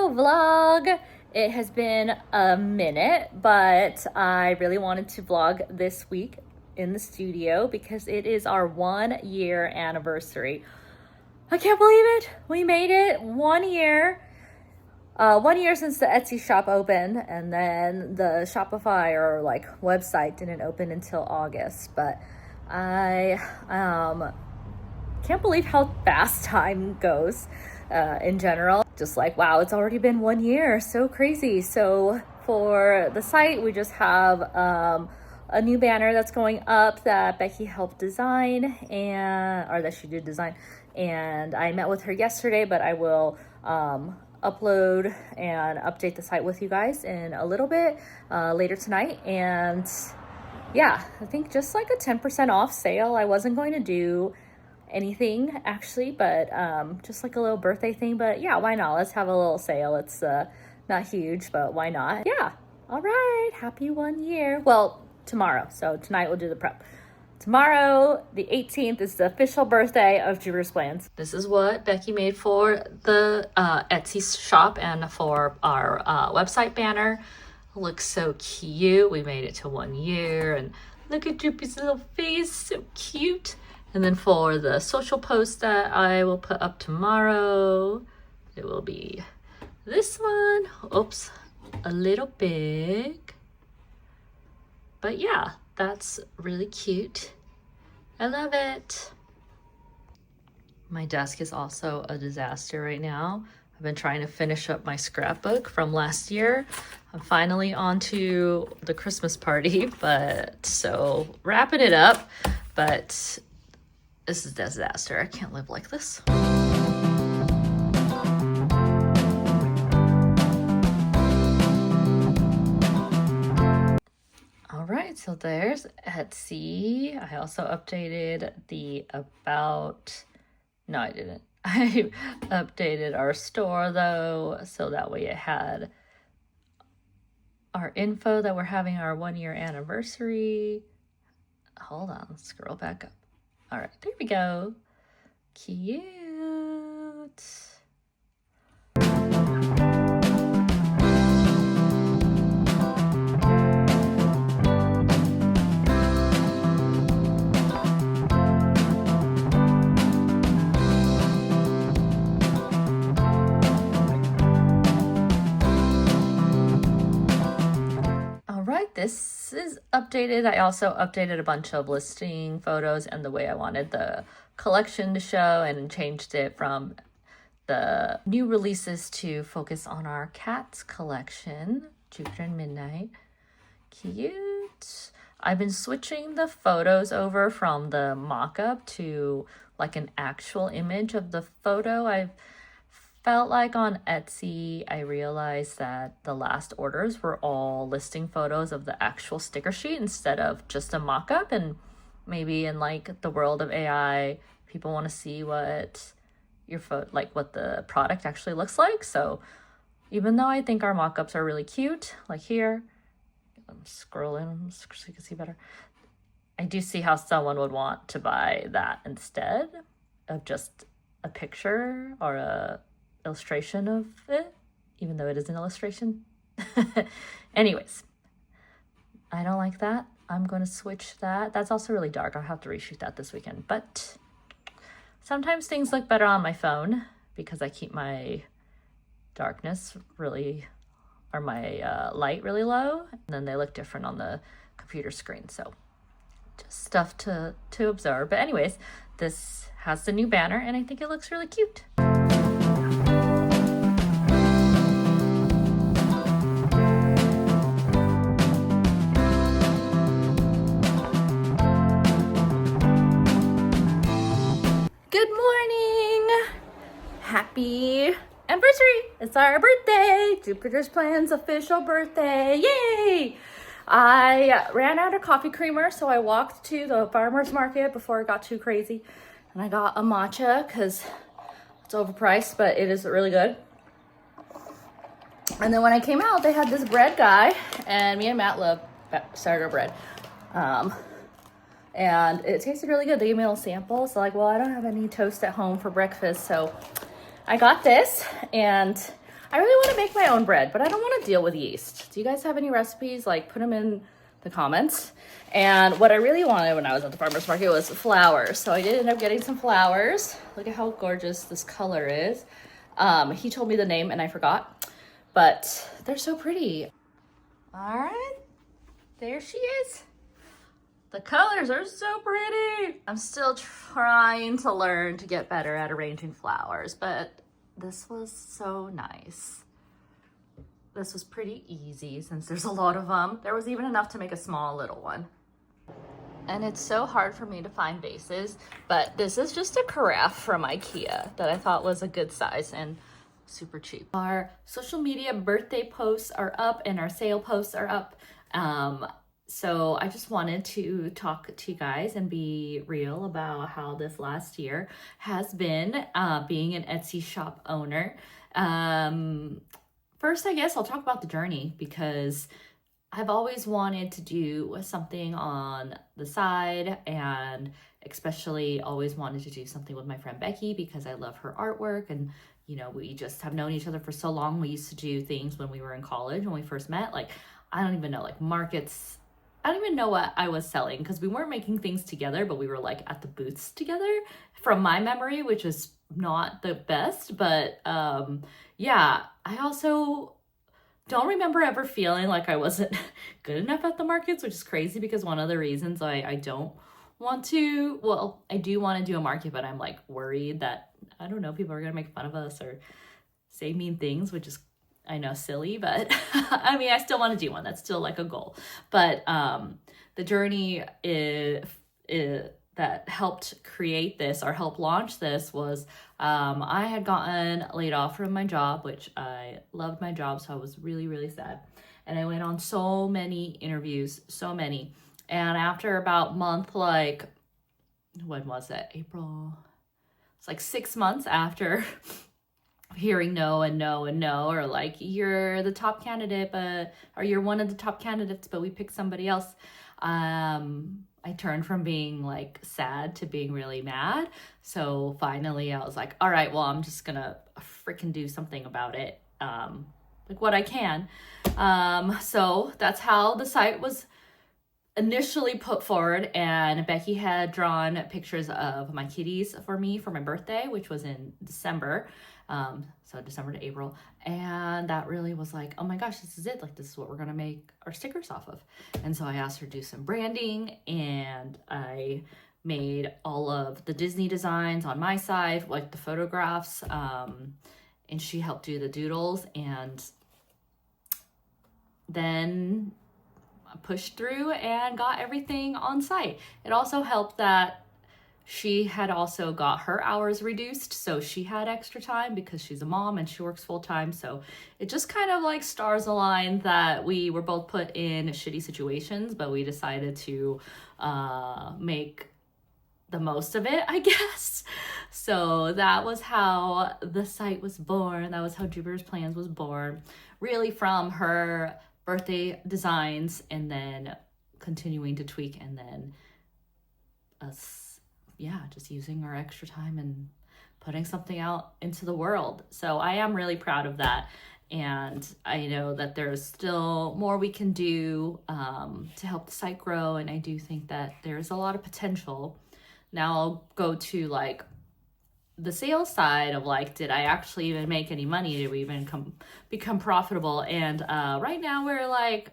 Hello vlog. It has been a minute, but I really wanted to vlog this week in the studio because it is our 1 year anniversary. I can't believe it. We made it 1 year. 1 year since the Etsy shop opened, and then the Shopify or like website didn't open until August. But I can't believe how fast time goes in general. Just like, wow, it's already been 1 year. So crazy. So for the site, we just have a new banner that's going up that Becky helped design, or that she did design. And I met with her yesterday, but I will upload and update the site with you guys in a little bit later tonight. And yeah, I think just like a 10% off sale. I wasn't going to do anything actually, but just like a little birthday thing. But yeah, why not? Let's have a little sale. It's not huge, but why not? Yeah. All right. Happy 1 year. Well, tomorrow. So tonight we'll do the prep. Tomorrow, the 18th, is the official birthday of Jupiter's Plans. This is what Becky made for the Etsy shop and for our website banner. It looks so cute. We made it to 1 year, and look at Droopy's little face, so cute. And then for the social post that I will put up tomorrow, it will be this one. Oops, a little big. But yeah, that's really cute. I love it. My desk is also a disaster right now. I've been trying to finish up my scrapbook from last year. I'm finally on to the Christmas party, but so wrapping it up, but this is a disaster. I can't live like this. All right, so there's Etsy. I also updated the about, no, I didn't. I updated our store though, so that way it had our info that we're having our 1 year anniversary. Hold on, let's scroll back up. All right, there we go. Cute. All right, this is updated. I also updated a bunch of listing photos and the way I wanted the collection to show, and changed it from the new releases to focus on our cats collection, Jupiter and Midnight. Cute. I've been switching the photos over from the mock-up to like an actual image of the photo. I've felt like on Etsy, I realized that the last orders were all listing photos of the actual sticker sheet instead of just a mock-up. And maybe in like the world of AI, people want to see what your what the product actually looks like. So even though I think our mock-ups are really cute, like here, I'm scrolling so you can see better. I do see how someone would want to buy that instead of just a picture or a illustration of it, even though it is an illustration. Anyways, I don't like that. I'm going to switch that. That's also really dark. I'll have to reshoot that this weekend. But sometimes things look better on my phone because I keep my darkness really, or my light really low, and then they look different on the computer screen. So just stuff to observe. But anyways, this has the new banner, and I think it looks really cute. Good morning! Happy anniversary! It's our birthday! Jupiter's Plans official birthday! Yay! I ran out of coffee creamer, so I walked to the farmer's market before it got too crazy. And I got a matcha because it's overpriced, but it is really good. And then when I came out, they had this bread guy, and me and Matt love sourdough bread. And it tasted really good. They gave me a little sample. So like, well, I don't have any toast at home for breakfast. So I got this, and I really want to make my own bread, but I don't want to deal with yeast. Do you guys have any recipes? Like, put them in the comments. And what I really wanted when I was at the farmer's market was flowers. So I did end up getting some flowers. Look at how gorgeous this color is. He told me the name and I forgot, but they're so pretty. All right, there she is. The colors are so pretty. I'm still trying to learn to get better at arranging flowers, but this was so nice. This was pretty easy since there's a lot of them. There was even enough to make a small little one. And it's so hard for me to find vases, but this is just a carafe from IKEA that I thought was a good size and super cheap. Our social media birthday posts are up and our sale posts are up. So I just wanted to talk to you guys and be real about how this last year has been being an Etsy shop owner. First, I guess I'll talk about the journey because I've always wanted to do something on the side, and especially always wanted to do something with my friend Becky because I love her artwork, and you know, we just have known each other for so long. We used to do things when we were in college when we first met. Like, I don't even know, like markets. I don't even know what I was selling because we weren't making things together, but we were like at the booths together from my memory, which is not the best. But yeah, I also don't remember ever feeling like I wasn't good enough at the markets, which is crazy because one of the reasons I don't want to, well, I do want to do a market, but I'm like worried that, I don't know, people are going to make fun of us or say mean things, which is, I know, silly, but I mean, I still want to do one. That's still like a goal. But the journey that helped create this or help launch this was I had gotten laid off from my job, which I loved my job, so I was really, really sad. And I went on so many interviews, so many. And after about month, like, when was it? April? It's like 6 months after hearing no and no and no, or like, you're the top candidate, but, or you're one of the top candidates, but we picked somebody else. I turned from being like sad to being really mad. So finally I was like, all right, well, I'm just gonna freaking do something about it. Like what I can. So that's how the site was initially put forward, and Becky had drawn pictures of my kitties for me for my birthday, which was in December. So December to April. And that really was like, oh my gosh, this is it. Like, this is what we're going to make our stickers off of. And so I asked her to do some branding, and I made all of the Disney designs on my side, like the photographs. And she helped do the doodles, and then pushed through and got everything on site. It also helped that she had also got her hours reduced, so she had extra time because she's a mom and she works full time. So it just kind of like stars aligned that we were both put in shitty situations, but we decided to make the most of it, I guess. So that was how the site was born. That was how Jupiter's Plans was born, really from her birthday designs and then continuing to tweak, and then us, yeah, just using our extra time and putting something out into the world. So I am really proud of that. And I know that there's still more we can do to help the site grow. And I do think that there's a lot of potential. Now I'll go to like the sales side of like, did I actually even make any money? Did we even become profitable? And right now we're like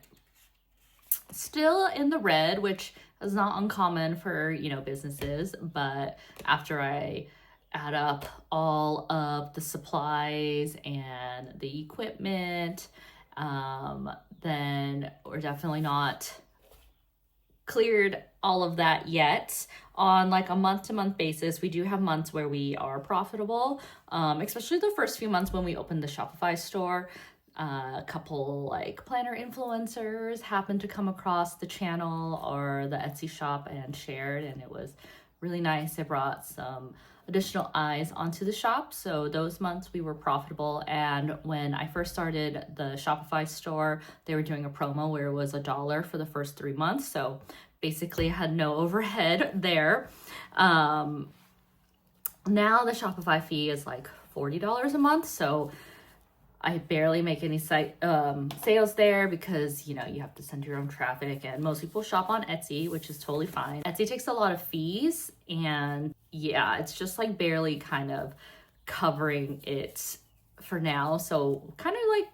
still in the red, which is not uncommon for, you know, businesses. But after I add up all of the supplies and the equipment, then we're definitely not cleared all of that yet. On like a month-to-month basis, we do have months where we are profitable, especially the first few months when we opened the Shopify store. A couple like planner influencers happened to come across the channel or the Etsy shop and shared, and it was really nice. It brought some additional eyes onto the shop. So those months we were profitable. And when I first started the Shopify store, they were doing a promo where it was $1 for the first 3 months. So basically I had no overhead there. Now the Shopify fee is like $40 a month. So I barely make any sales there because, you know, you have to send your own traffic, and most people shop on Etsy, which is totally fine. Etsy takes a lot of fees, and yeah, it's just like barely kind of covering it for now. So kind of like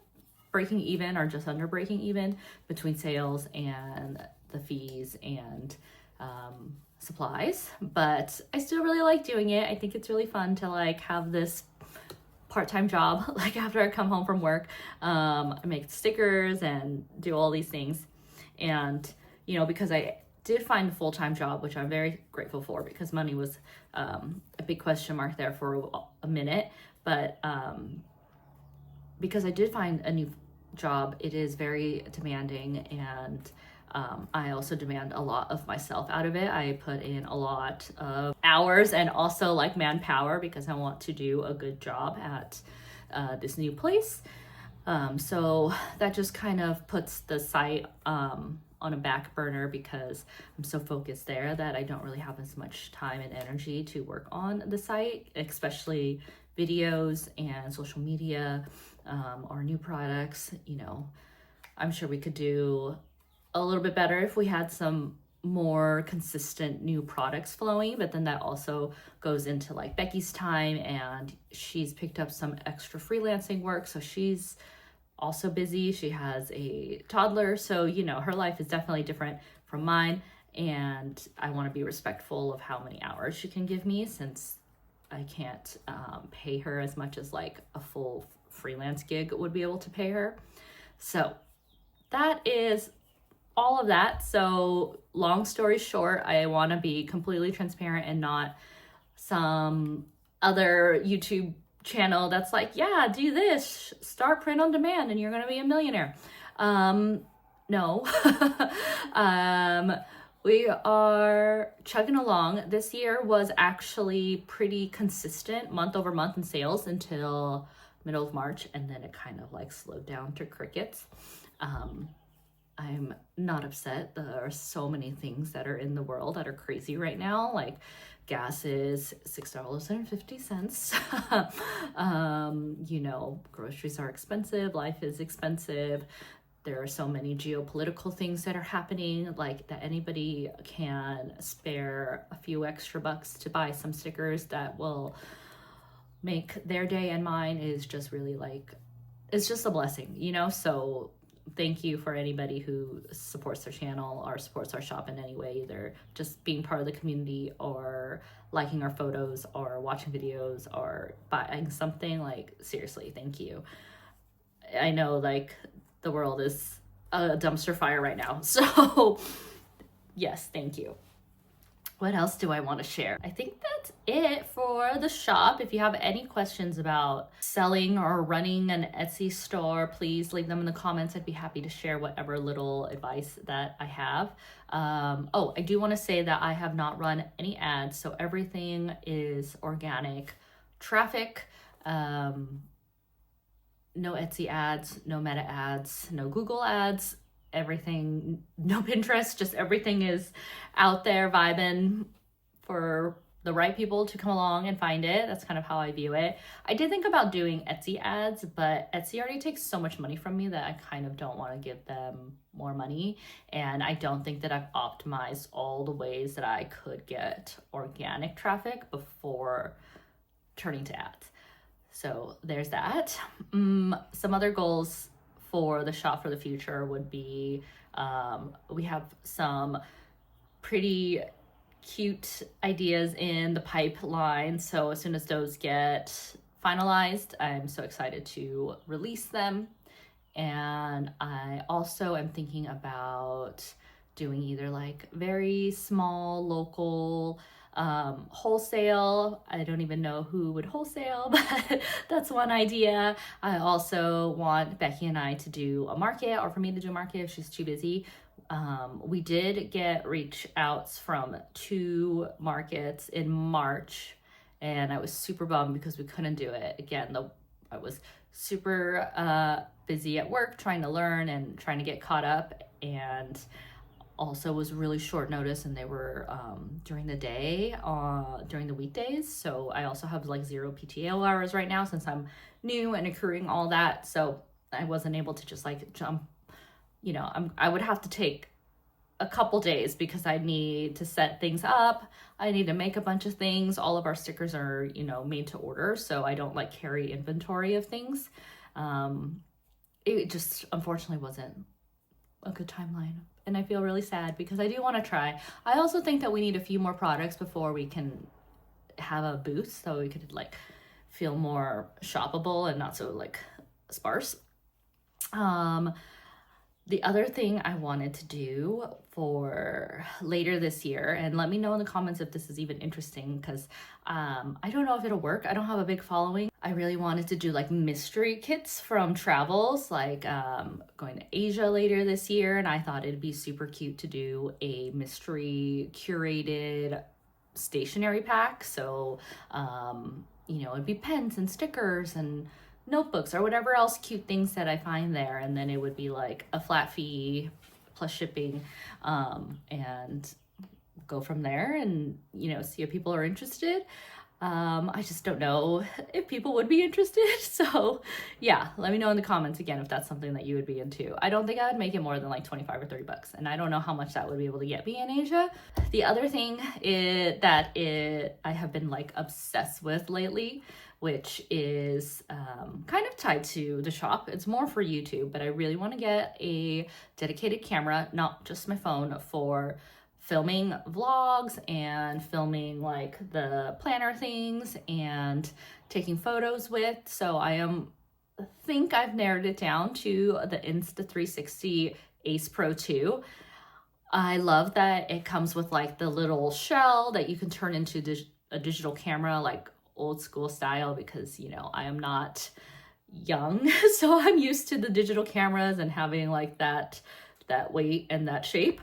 breaking even or just under breaking even between sales and the fees and supplies. But I still really like doing it. I think it's really fun to like have this part-time job. Like after I come home from work, I make stickers and do all these things. And, you know, because I did find a full-time job, which I'm very grateful for, because money was a big question mark there for a minute. But because I did find a new job, it is very demanding, and I also demand a lot of myself out of it. I put in a lot of hours and also like manpower because I want to do a good job at this new place. So that just kind of puts the site on a back burner because I'm so focused there that I don't really have as much time and energy to work on the site, especially videos and social media or new products. You know, I'm sure we could do a little bit better if we had some more consistent new products flowing, but then that also goes into like Becky's time, and she's picked up some extra freelancing work, so she's also busy. She has a toddler, so you know, her life is definitely different from mine, and I want to be respectful of how many hours she can give me, since I can't pay her as much as like a full freelance gig would be able to pay her. So that is all of that. So long story short, I want to be completely transparent and not some other YouTube channel that's like, yeah, do this, start print on demand and you're going to be a millionaire. No. We are chugging along. This year was actually pretty consistent month over month in sales until middle of March, and then it kind of like slowed down to crickets. I'm not upset. There are so many things that are in the world that are crazy right now. Like gas is $6.50. You know, groceries are expensive. Life is expensive. There are so many geopolitical things that are happening, like that anybody can spare a few extra bucks to buy some stickers that will make their day and mine is just really like, it's just a blessing, you know? So thank you for anybody who supports their channel or supports our shop in any way, either just being part of the community or liking our photos or watching videos or buying something. Like seriously, thank you. I know like the world is a dumpster fire right now, so yes, thank you. What else do I want to share? I think that's it for the shop. If you have any questions about selling or running an Etsy store, please leave them in the comments. I'd be happy to share whatever little advice that I have. Oh, I do want to say that I have not run any ads, so everything is organic traffic. No Etsy ads, no Meta ads, no Google ads, everything, no Pinterest, just everything is out there vibing for the right people to come along and find it. That's kind of how I view it. I did think about doing Etsy ads, but Etsy already takes so much money from me that I kind of don't want to give them more money. And I don't think that I've optimized all the ways that I could get organic traffic before turning to ads. So there's that. Some other goals for the shop for the future would be, we have some pretty cute ideas in the pipeline. So as soon as those get finalized, I'm so excited to release them. And I also am thinking about doing either like very small local wholesale. I don't even know who would wholesale, but that's one idea. I also want Becky and I to do a market, or for me to do a market if she's too busy. We did get reach outs from 2 markets in March, and I was super bummed because we couldn't do it. Again, I was super busy at work trying to learn and trying to get caught up, and also was really short notice, and they were during the day, during the weekdays. So I also have like 0 PTO hours right now since I'm new and accruing all that. So I wasn't able to just like jump, you know, I would have to take a couple days because I need to set things up. I need to make a bunch of things. All of our stickers are, you know, made to order, so I don't like carry inventory of things. It just unfortunately wasn't a good timeline, and I feel really sad because I do want to try. I also think that we need a few more products before we can have a booth, so we could like feel more shoppable and not so like sparse. The other thing I wanted to do for later this year, and let me know in the comments if this is even interesting, because I don't know if it'll work. I don't have a big following. I really wanted to do like mystery kits from travels, like going to Asia later this year, and I thought it'd be super cute to do a mystery curated stationery pack. So, you know, it'd be pens and stickers and notebooks or whatever else cute things that I find there, and then it would be like a flat fee plus shipping, and go from there and, you know, see if people are interested. I just don't know if people would be interested. So yeah, let me know in the comments again if that's something that you would be into. I don't think I would make it more than like 25 or 30 bucks, and I don't know how much that would be able to get me in Asia. The other thing I have been like obsessed with lately, which is kind of tied to the shop. It's more for YouTube, but I really want to get a dedicated camera, not just my phone, for filming vlogs and filming like the planner things and taking photos with. So think I've narrowed it down to the Insta360 Ace Pro 2. I love that it comes with like the little shell that you can turn into a digital camera, like old school style, because, you know, I am not young, so I'm used to the digital cameras and having like that weight and that shape.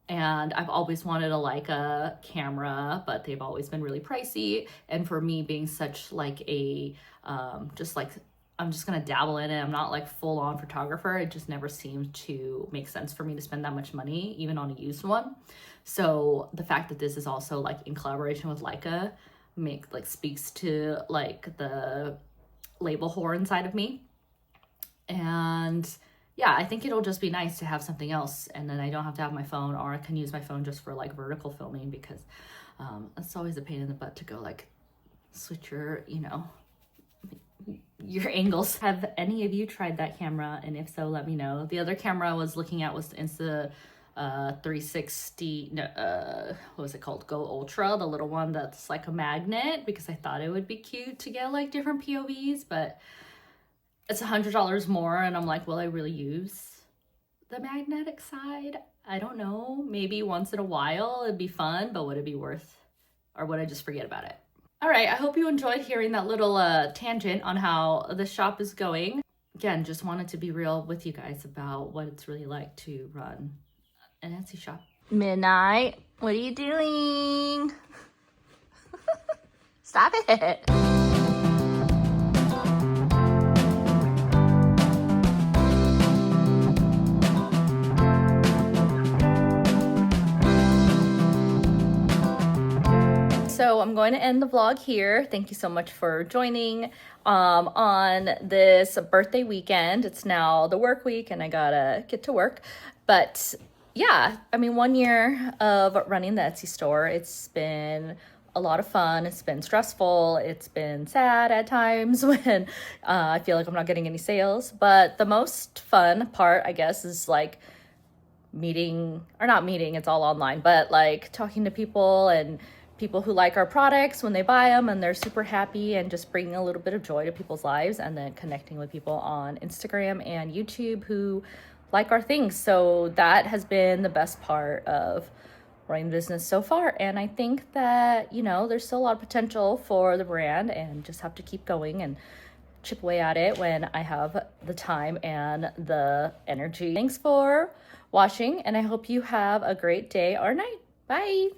And I've always wanted a Leica camera, but they've always been really pricey. And for me being such like a, just like, I'm just gonna dabble in it, I'm not like full on photographer, it just never seemed to make sense for me to spend that much money, even on a used one. So the fact that this is also like in collaboration with Leica speaks to like the label whore inside of me. And yeah, I think it'll just be nice to have something else, and then I don't have to have my phone, or I can use my phone just for like vertical filming, because it's always a pain in the butt to go like switch your, you know, your angles. Have any of you tried that camera? And if so, let me know. The other camera I was looking at was the Insta360, what was it called? Go Ultra, the little one that's like a magnet, because I thought it would be cute to get like different POVs, but it's $100 more, and I'm like, will I really use the magnetic side? I don't know. Maybe once in a while it'd be fun, but would it be worth, or would I just forget about it? All right, I hope you enjoyed hearing that little tangent on how the shop is going. Again, just wanted to be real with you guys about what it's really like to run an Etsy shop. Midnight, what are you doing? Stop it. So I'm going to end the vlog here. Thank you so much for joining on this birthday weekend. It's now the work week and I gotta get to work. But yeah, I mean, 1 year of running the Etsy store, it's been a lot of fun. It's been stressful. It's been sad at times when I feel like I'm not getting any sales. But the most fun part, I guess, is like it's all online, but like talking to people and people who like our products when they buy them and they're super happy, and just bringing a little bit of joy to people's lives, and then connecting with people on Instagram and YouTube who like our things. So that has been the best part of running the business so far. And I think that, you know, there's still a lot of potential for the brand, and just have to keep going and chip away at it when I have the time and the energy. Thanks for watching, and I hope you have a great day or night. Bye.